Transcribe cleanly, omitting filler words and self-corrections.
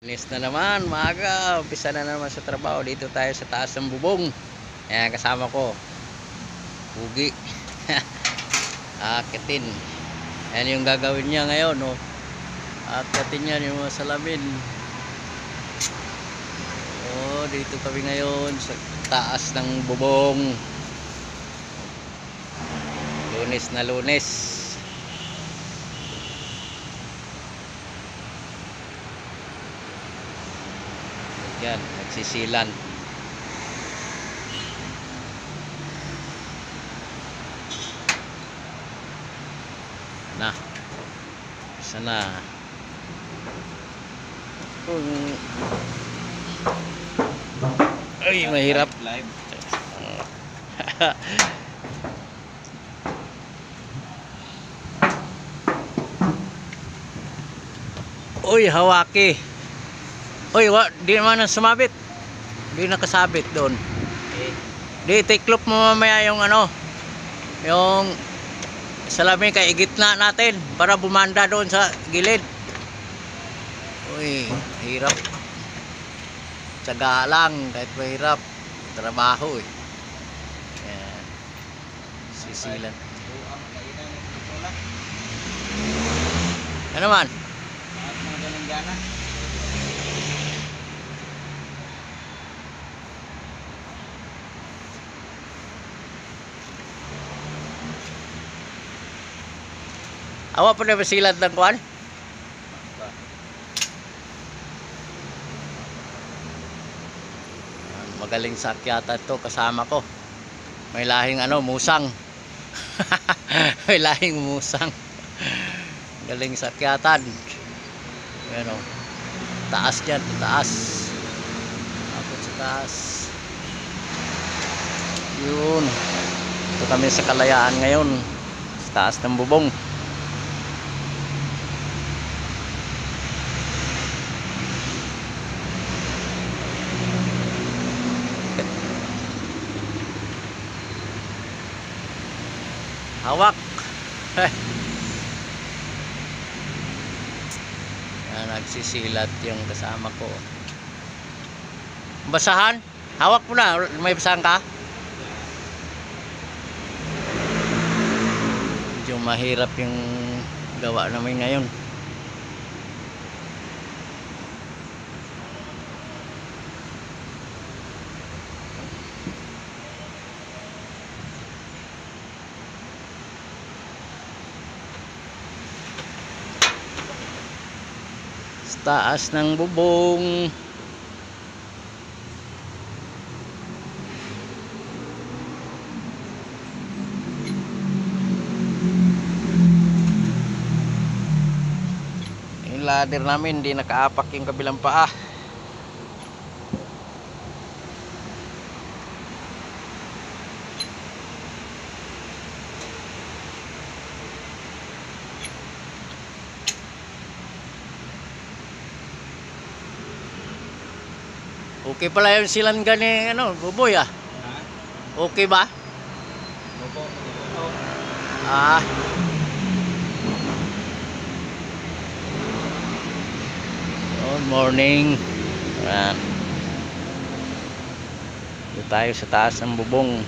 Linis na naman, maaga. Umpisa na naman sa trabaho. Dito tayo sa taas ng bubong. Ayan, kasama ko. Pugi. Akitin. Ayan yung gagawin niya ngayon, no? Akitin niya yung mga salamin. Oh, dito kami ngayon sa taas ng bubong. Lunes na Lunes. Yan, nagsisilan. Na. Sana. Ay, mahirap. Live. Uy, hawaki. Uy, di naman sumabit. Di nakasabit doon. Di, tiklop mo mamaya yung ano, yung salamin kay gitna natin para bumanda doon sa gilid. Uy, hirap. Tsaga lang kahit mahirap. Trabaho eh. Ayan. Sisilan. Ano naman? Mga ganun gana. Awa pa na silad ng kuwan? Magaling sa akyatan to, kasama ko. May lahing ano, musang. May lahing musang. Galing sa akyatan. Ayan o. Taas dyan, taas. Abot sa taas. Yun. Ito kami sa Kalayaan ngayon. Sa taas ng bubong. Hawak. Yan, nagsisilat yung kasama ko. Basahan? Hawak mo na. May basahan ka? Medyo mahirap yung gawa namin ngayon. Taas ng bubong. Yung ladder namin hindi nakaapak yung kabilang paa. Okay pala yung silan gani ano, buboy ah. Okay ba? Opo. Ah. Good morning. Ayan. Dito tayo sa taas ng bubong.